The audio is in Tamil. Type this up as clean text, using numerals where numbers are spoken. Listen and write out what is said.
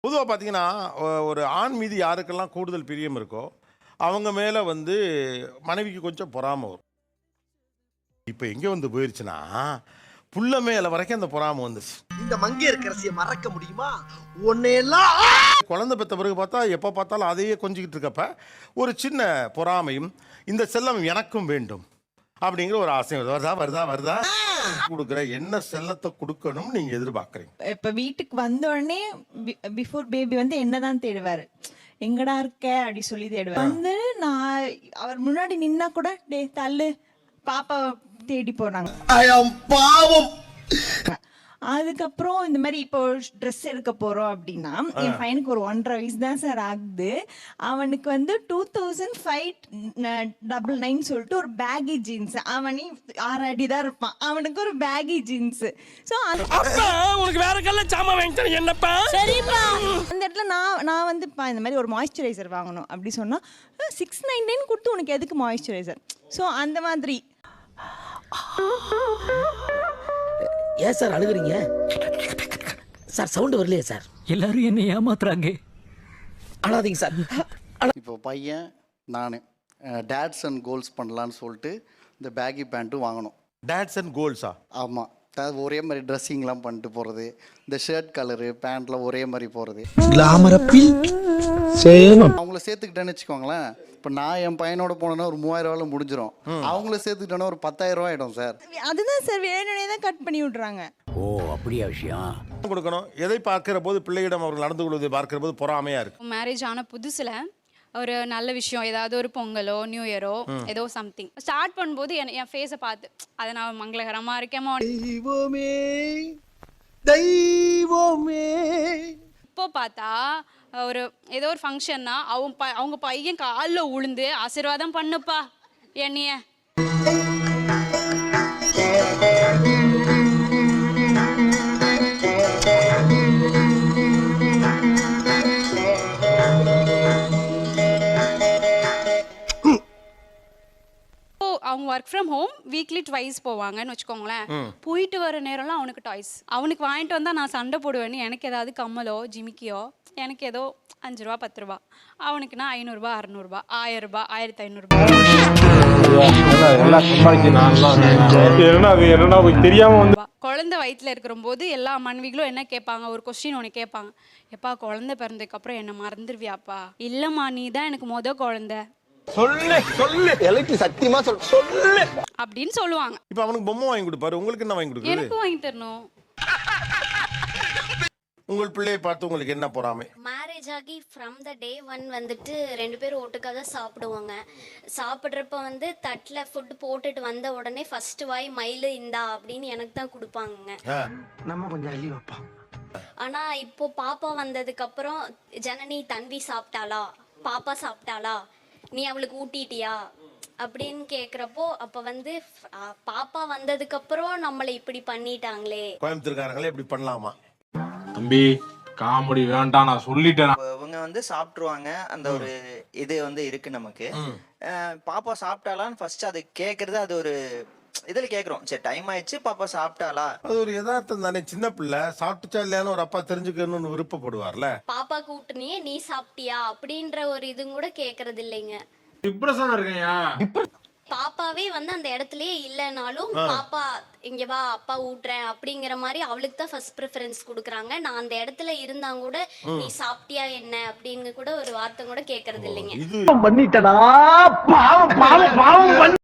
பொதுவா பார்த்தீங்கன்னா, ஒரு ஆண் மீது யாருக்கெல்லாம் கூடுதல் பிரியம் இருக்கோ, அவங்க மேல வந்து மனைவிக்கு கொஞ்சம் பொறாம வரும். இப்ப எங்க வந்து போயிருச்சுன்னா, புள்ள மேல வரைக்கும் அந்த பொறாம வந்துருச்சு. இந்த மங்கையர்க்கரசியை மறக்க முடியுமா? உன்னையெல்லாம் குழந்தை பெத்த பிறகு பார்த்தா, எப்ப பார்த்தாலும் அதையே கொஞ்சிக்கிட்டு இருக்கப்ப, ஒரு சின்ன பொறாமையும், இந்த செல்லம் எனக்கும் வேண்டும் அப்படிங்கிற ஒரு ஆசை வருதா வருதா வருதா குடுக்குற என்ன செல்லத்தை கொடுக்கணும்னு நீங்க எதிர்பார்க்கறீங்க? இப்ப வீட்டுக்கு வந்த உடனே பிஃபோர் பேபி வந்து என்னதான் தேடுவாரு, எங்கடா இருக்க அப்படி சொல்லி தேடுவாரு. வந்து நான் அவர் முன்னாடி நின்னா கூட டே தள்ளு பாப்பா தேடி போனாங்க. பாவம். அதுக்கப்புறம் இந்த மாதிரி இப்போ ட்ரெஸ் எடுக்க போறோம் அப்படின்னா, என் பையனுக்கு ஒரு 1.5 வயசு தான் சார் ஆகுது. அவனுக்கு வந்து 2599 சொல்லிட்டு ஒரு பேகி ஜீன்ஸ், அவனே 6 அடி தான் இருப்பான், அவனுக்கு ஒரு பேகி ஜீன்ஸ். ஸோ உனக்கு வேற கல்ல சாமா வாங்கிட்டேன் என்னப்பா சரிப்பா அந்த இடத்துல நான் வந்து இந்த மாதிரி ஒரு மாய்ஸ்சரைசர் வாங்கணும் அப்படி சொன்னா 699 கொடுத்து உனக்கு எதுக்கு மாய்ஸ்சரைசர். ஸோ அந்த மாதிரி. ஏன் சார் அழுகுறீங்க சார்? சவுண்ட் வரலையே சார்? எல்லாரும் என்ன ஏமாத்துறாங்க. அழாதீங்க சார். இப்போ பையன் நான் டேட்ஸ் அண்ட் கோல்ஸ் பண்ணலான்னு சொல்லிட்டு இந்த பேகி பேண்ட்டும் வாங்கணும். டேட்ஸ் அண்ட் கோல்ஸா? ஆமாம், அதாவது ஒரே மாதிரி ட்ரெஸ்ஸிங்லாம் பண்ணிட்டு போகிறது, இந்த ஷர்ட் கலரு பேண்ட்லாம் ஒரே மாதிரி போகிறது. கிளாமரப்பில் சேமம். அவங்கள சேர்த்துக்கிட்டேன்னு வச்சுக்கோங்களேன். இப்போ நான் என் பையனோட போனேன்னா ஒரு 3000 முடிஞ்சிடும். அவங்கள சேர்த்துக்கிட்டோன்னா ஒரு 10,000 ஆகிடும் சார். அதுதான் சார் வேணும்னே தான் கட் பண்ணி விட்றாங்க. ஓ அப்படியா விஷயம்? கொடுக்கணும். எதை பார்க்கிற போது பிள்ளையிடம் அவர்கள் நடந்து கொள்வதை பார்க்கிற போது பொறாமையா இருக்கு. மேரேஜ் ஆன புதுசுல ஒரு நல்ல விஷயம், ஏதாவது ஒரு பொங்கலோ நியூ இயரோ ஏதோ சம்திங் ஸ்டார்ட் பண்ணும்போது என் ஃபேஸை பார்த்து அதை நான் மங்களகரமா இருக்கேமா தெய்வமே தெய்வமே. இப்போ பார்த்தா ஒரு ஏதோ ஒரு ஃபங்க்ஷன்னா அவங்க பையன் காலில் உளுந்து ஆசீர்வாதம் பண்ணுப்பா என்னைய. அவங்க work from home weekly twice போவாங்கன்னு வச்சுக்கோங்களேன். போயிட்டு வர நேரம்லாம் அவனுக்கு டாய்ஸ். அவனுக்கு வாங்கிட்டு வந்தால் நான் சண்டை போடுவேன்னு எனக்கு ஏதாவது கம்மலோ ஜிமிக்கியோ, எனக்கு ஏதோ 5 ரூபா 10 ரூபா, அவனுக்குன்னா 500 ரூபா 600 ரூபா 1000 ரூபா 1500 ரூபா. குழந்தை வயிற்றுல இருக்கிற போது எல்லா மனைவிகளும் என்ன கேட்பாங்க, ஒரு கொஸ்டின் ஒன்று கேட்பாங்க, எப்பா குழந்தை பிறந்ததுக்கு அப்புறம் என்ன மறந்துடுவியாப்பா? இல்லம்மா நீ தான் எனக்கு குழந்தை சொல்லு சொல்லு எனக்கு சத்தியமா சொல்லு அப்படின்னு சொல்லுவாங்க. இப்ப அவனுக்கு பொம்மை வாங்கி கொடுப்பாரு, உங்களுக்கு என்ன வாங்கி கொடுக்குறது? எனக்கு வாங்கி தரணும். உங்கள் பிள்ளையை பார்த்து உங்களுக்கு என்ன பொறாமை? மேரேஜ் ஆகி ஃப்ரம் த டே 1 வந்துட்டு 2 பேரும் ஒட்டுக்காக சாப்பிடுவாங்க. சாப்பிட்றப்ப வந்து தட்டில் ஃபுட் போட்டுட்டு வந்த உடனே ஃபர்ஸ்ட் வாய் மயிலு இந்தா அப்படின்னு எனக்கு தான் கொடுப்பாங்க. நம்ம கொஞ்சம் அள்ளி வைப்போம். ஆனா இப்போ பாப்பா வந்ததுக்கு அப்புறம் ஜனனி தன்வி சாப்பிட்டாளா, பாப்பா சாப்பிட்டாளா, நீ அவளுக்கு ஊட்டிட்டியா அப்படின்னு கேக்குறப்போ அப்ப வந்து பாப்பா வந்ததுக்கு அப்புறம் நம்மளை இப்படி பண்ணிட்டாங்களே. கோயம்புத்தூர்காரங்களே இப்படி பண்ணலாமா? தம்பி காமெடி வேண்டாம், நான் சொல்லிட்டேன். இவங்க வந்து சாப்பிட்டுருவாங்க, அந்த ஒரு இது வந்து இருக்கு நமக்கு. பாப்பா சாப்பிட்டாலான்னு ஃபர்ஸ்ட் அது கேக்குறது, அது ஒரு இதில் கேட்குறோம். சரி டைம் ஆயிடுச்சு பாப்பா சாப்பிட்டாளா, அது ஒரு யதார்த்தம் தானே. சின்ன பிள்ளை சாப்பிட்டுச்சா இல்லையான்னு ஒரு அப்பா தெரிஞ்சுக்கணும்னு விருப்பப்படுவார்ல. பாப்பா கூப்பிட்டுனியே நீ சாப்பிட்டியா அப்படின்ற ஒரு இது கூட கேக்குறது இல்லைங்க. டிப்ரெஷனா இருக்கேன்யா. பாப்பாவே வந்து அந்த இடத்துலயே இல்லைனாலும் பாப்பா இங்க வா அப்பா ஊட்டுறேன் அப்படிங்கிற மாதிரி அவளுக்கு தான் ஃபர்ஸ்ட் ப்ரிஃபரன்ஸ் கொடுக்குறாங்க. நான் அந்த இடத்துல இருந்தா கூட நீ சாப்பிட்டியா என்ன அப்படின்னு கூட ஒரு வார்த்தை கூட கேக்குறது இல்லைங்க. பண்ணிட்டடா பாவம் பாவம் பாவம்.